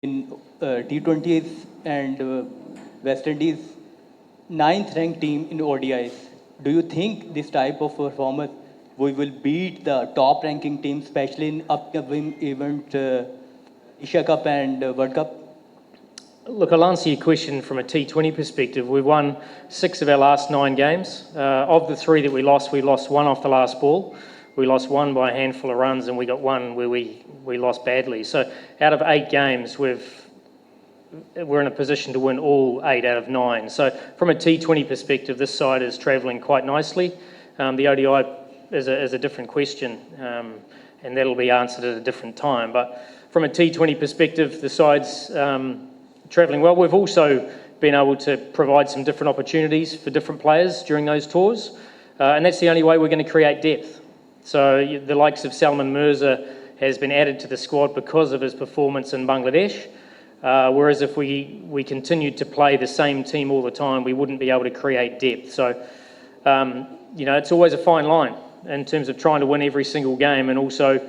in T20s and West Indies, ninth ranked team in ODIs. Do you think this type of performance we will beat the top ranking team, especially in upcoming event Asia Cup and World Cup? Look, I'll answer your question from a T20 perspective. We've won 6 of our last 9 games. Of the 3 that we lost one off the last ball. We lost 1 by a handful of runs, and we got 1 where we lost badly. So out of 8 games, we're in a position to win all 8 out of 9. So from a T20 perspective, this side is travelling quite nicely. The ODI is a different question, and that'll be answered at a different time. But from a T20 perspective, the side's travelling well. We've also been able to provide some different opportunities for different players during those tours, and that's the only way we're going to create depth. So the likes of Salman Mirza has been added to the squad because of his performance in Bangladesh, whereas if we continued to play the same team all the time, we wouldn't be able to create depth. So, it's always a fine line in terms of trying to win every single game and also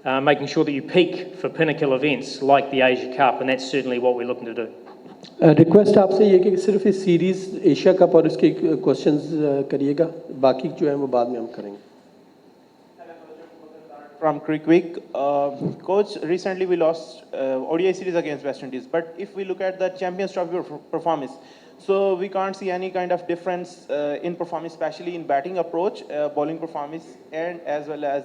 making sure that you peak for pinnacle events like the Asia Cup, and that's certainly what we're looking to do. Request आपसे ये कि सिर्फ इस series Asia cup और इसके questions करिएगा, बाकी जो है वो बाद में हम करेंगे. From Crickwick, coach, recently we lost ODI series against West Indies, but if we look at the Champions Trophy performance, so we can't see any kind of difference in performance, especially in batting approach, bowling performance, and as well as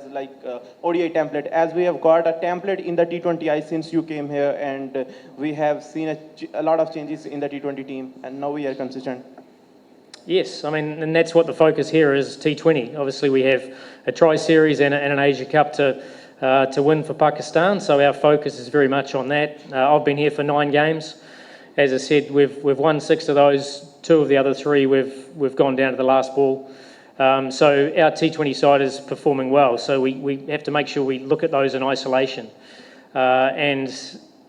ODI template, as we have got a template in the T20I since you came here, and we have seen a lot of changes in the T20 team, and now we are consistent. Yes, I mean, and that's what the focus here is, T20. Obviously, we have a tri-series and an Asia Cup to win for Pakistan, so our focus is very much on that. I've been here for 9 games. As I said, we've won 6 of those. 2 of the other 3, we've gone down to the last ball. So our T20 side is performing well, so we have to make sure we look at those in isolation. And,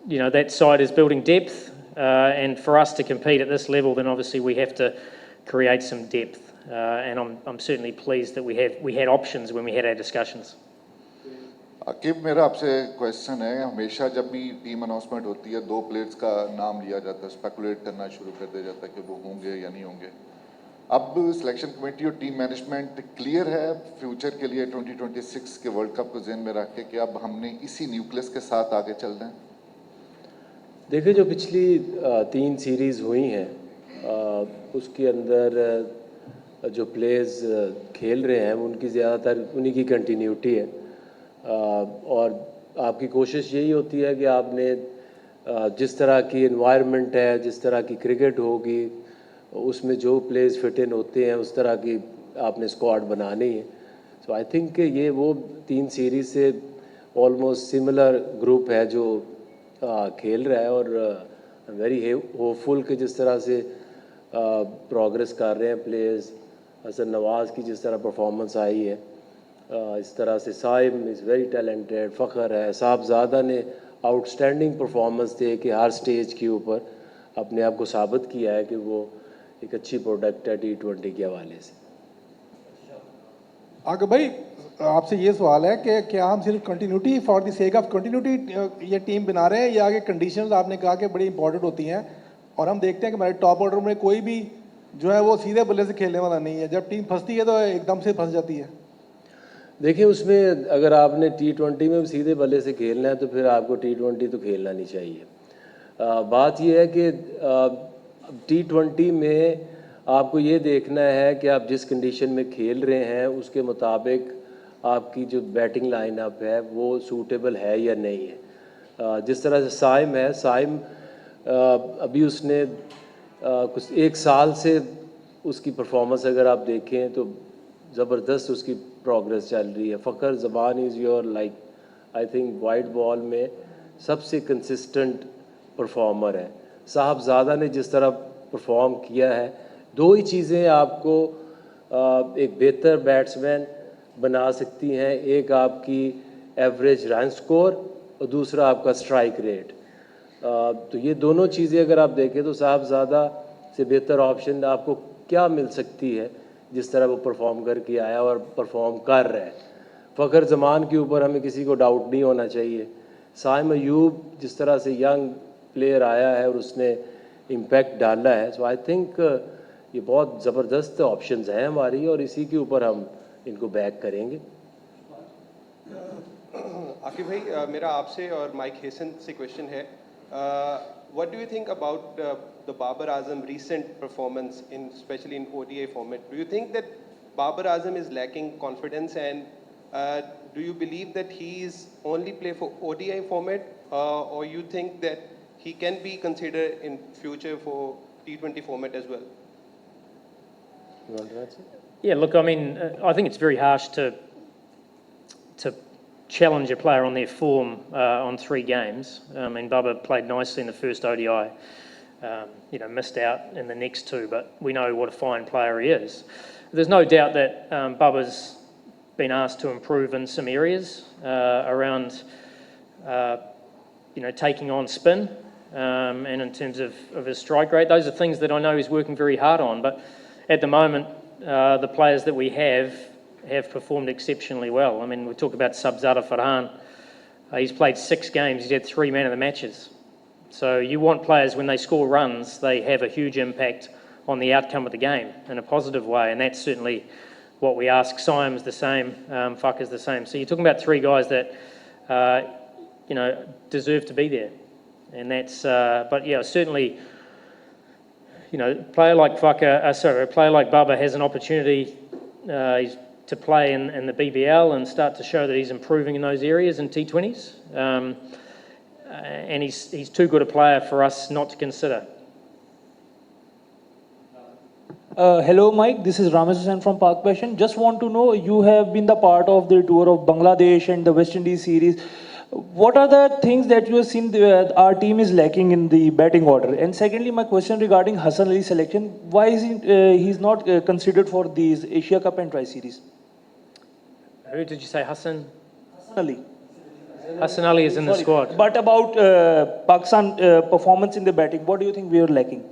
that side is building depth, and for us to compete at this level, then obviously we have to create some depth, and I'm certainly pleased that we had options when we had our discussions. Aqib, मेरा आपसे question है, हमेशा जब भी team announcement होती है 2 players का नाम लिया जाता है, स्पेकुलेट करना शुरू कर दिया जाता है कि वो होंगे या नहीं होंगे. अब सिलेक्शन कमेटी और टीम मैनेजमेंट क्लियर है फ्यूचर के लिए 2026 के वर्ल्ड कप को ज़हन में रख के कि अब हमने इसी न्यूक्लियस के साथ आगे चलना है? देखिए, जो पिछली 3 सीरीज़ हुई हैं, उसके अंदर जो प्लेयर्स खेल रहे हैं उनकी ज़्यादातर उन्हीं की कंटिन्यूटी है, और आपकी कोशिश यही होती है कि आपने जिस तरह की एनवायरनमेंट है, जिस तरह की क्रिकेट होगी, उसमें जो प्लेयर्स फिट इन होते हैं उस तरह की आपने स्क्वाड बनानी है. सो आई थिंक ये वो 3 सीरीज़ से ऑलमोस्ट सिमिलर ग्रुप है जो खेल रहा है, और वेरी होपफुल कि जिस तरह से प्रोग्रेस कर रहे हैं प्लेयर्स, हसन नवाज़ की जिस तरह परफॉर्मेंस आई है, इस तरह से साइम इज़ वेरी टैलेंटेड, फ़ख्र है, साहबज़ादा ने आउटस्टैंडिंग परफॉर्मेंस दे के हर स्टेज के ऊपर अपने आप को साबित किया है कि वो एक अच्छी प्रोडक्ट है T20 के हवाले से. आगे भाई, आपसे ये सवाल है कि क्या हम सिर्फ continuity for the sake of continuity ये टीम बना रहे हैं, या आगे कंडीशंस आपने कहा कि बड़ी इंपॉर्टेंट होती हैं, और हम देखते हैं कि हमारे टॉप ऑर्डर में कोई भी जो है वो सीधे बल्ले से खेलने वाला नहीं है, जब टीम फंसती है तो एकदम से फंस जाती है. देखिए, उसमें अगर आपने T20 में सीधे बल्ले से खेलना है तो फिर आपको T20 तो खेलना नहीं चाहिए. बात यह है कि T20 में आपको ये देखना है कि आप जिस कंडीशन में खेल रहे हैं उसके मुताबिक आपकी जो बैटिंग लाइनअप है वो सूटेबल है या नहीं है. जिस तरह से साइम है, साइम अभी उसने कुछ 1 साल से उसकी परफॉर्मेंस अगर आप देखें तो ज़बरदस्त उसकी प्रोग्रेस चल रही है. फ़ख्र ज़बान is your I think white ball में सबसे कंसिस्टेंट परफॉर्मर है. साहबज़ादा ने जिस तरह परफॉर्म किया है, 2 ही चीज़ें आपको एक बेहतर बैट्समैन बना सकती हैं, एक आपकी एवरेज रन स्कोर और दूसरा आपका स्ट्राइक रेट. तो ये दोनों चीज़ें अगर आप देखें तो साहबज़ादा से बेहतर ऑप्शन आपको क्या मिल सकती है जिस तरह वो परफॉर्म करके आया और परफॉर्म कर रहा है. फ़ख्र ज़मान के ऊपर हमें किसी को डाउट नहीं होना चाहिए. साइम अयूब जिस तरह से यंग प्लेयर आया है और उसने इम्पैक्ट डाला है। सो आई थिंक ये बहुत ज़बरदस्त ऑप्शंस हैं हमारी और इसी के ऊपर हम इनको बैक करेंगे। आकिब भाई, मेरा आपसे और माइक हेसन से क्वेश्चन है, what do you think about the Babar Azam recent performance in specially in ODI format? Do you think that Babar Azam is lacking confidence and do you believe that he is only play for ODI format or you think that he can be considered in future for T20 format as well? You want to answer? Yeah, look, I mean, I think it's very harsh to challenge a player on their form on 3 games. I mean, Bubba played nicely in the first ODI, missed out in the next 2, but we know what a fine player he is. There's no doubt that Bubba's been asked to improve in some areas around, taking on spin and in terms of his strike rate. Those are things that I know he's working very hard on. But at the moment, the players that we have performed exceptionally well. I mean, we talk about Sabzada Farhan. He's played 6 games. He's had 3 man of the matches. So you want players, when they score runs, they have a huge impact on the outcome of the game in a positive way, and that's certainly what we ask. Syme's the same, Fucker's the same. So you're talking about 3 guys that, deserve to be there. And that's, but yeah, certainly, a player like a player like Bubba has an opportunity to play in the BBL and start to show that he's improving in those areas in T20s. And he's too good a player for us not to consider. Hello, Mike. This is Ramesh Hussain from pakvsind. Just want to know, you have been the part of the tour of Bangladesh and the West Indies series. What are the things that you have seen our team is lacking in the batting order? And secondly, my question regarding Hesson Ali's selection. Why is he's not considered for these Asia Cup and Tri-Series? Who did you say, Hesson? Hesson Ali. Hesson Ali is in the squad. But about Pakistan performance in the batting, what do you think we are lacking?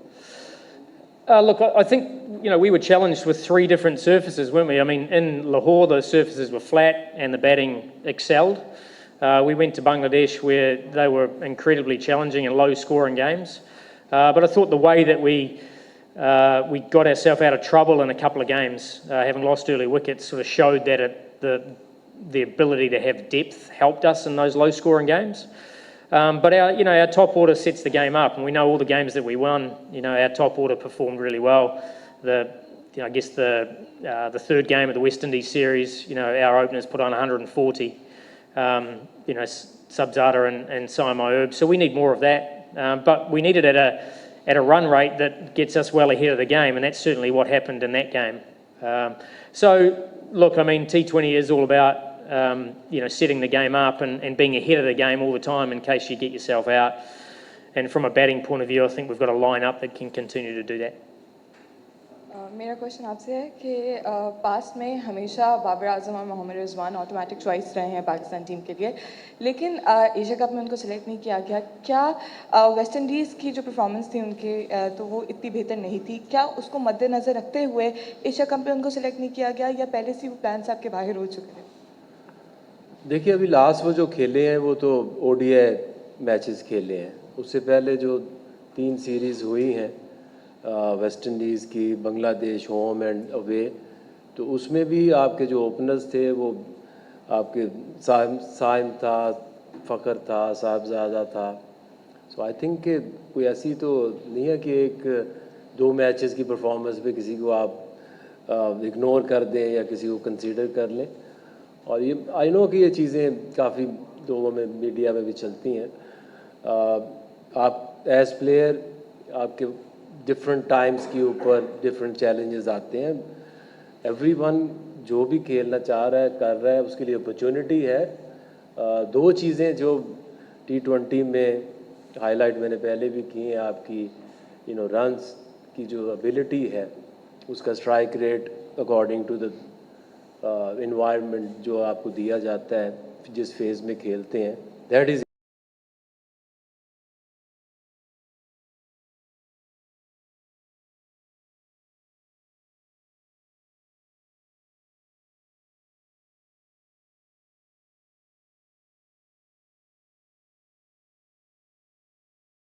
Look, I think, we were challenged with 3 different surfaces, weren't we? I mean, in Lahore, the surfaces were flat and the batting excelled. We went to Bangladesh where they were incredibly challenging and low-scoring games. But I thought the way that we got ourselves out of trouble in a couple of games, having lost early wickets, sort of showed that the ability to have depth helped us in those low-scoring games. But our top order sets the game up, and we know all the games that we won. Our top order performed really well. I guess the 3rd game of the West Indies series, our openers put on 140. Sabzada and Syme Ayub. So we need more of that. But we need it at a run rate that gets us well ahead of the game, and that's certainly what happened in that game. So look, I mean, T20 is all about setting the game up and being ahead of the game all the time in case you get yourself out. And from a batting point of view, I think we've got a line-up that can continue to do that. मेरा question आपसे है कि past में हमेशा बाबर आजम और Mohammad Rizwan automatic choice रहे हैं Pakistan team के लिए, लेकिन एशिया कप में उनको सेलेक्ट नहीं किया गया। क्या वेस्ट इंडीज़ की जो परफॉर्मेंस थी उनके, तो वो इतनी बेहतर नहीं थी? क्या उसको मद्देनज़र रखते हुए एशिया कप में उनको सेलेक्ट नहीं किया गया, या पहले से वो प्लान से आपके बाहर हो चुके थे? देखिए, अभी लास्ट वो जो खेले हैं वो तो ODI मैचेस खेले हैं। उससे पहले जो 3 सीरीज़ हुई हैं, वेस्ट इंडीज़ की, बांग्लादेश होम एंड अवे, तो उसमें भी आपके जो ओपनर्स थे वो आपके साइम था, फ़खर था, साहबजादा था। सो आई थिंक कि कोई ऐसी तो नहीं है कि 1-2 मैचेस की परफॉर्मेंस पे किसी को आप इग्नोर कर दें या किसी को कंसीडर कर लें। और ये आई नो कि ये चीज़ें काफ़ी लोगों में, मीडिया में भी चलती हैं। आप एज प्लेयर, आपके डिफरेंट टाइम्स के ऊपर डिफरेंट चैलेंजेस आते हैं। एवरीवन जो भी खेलना चाह रहा है, कर रहा है, उसके लिए अपॉर्चुनिटी है। 2 चीज़ें जो T20 में हाईलाइट मैंने पहले भी की हैं, आपकी रन्स की जो एबिलिटी है, उसका strike rate according to the environment जो आपको दिया जाता है जिस फेज़ में खेलते हैं, दैट इज़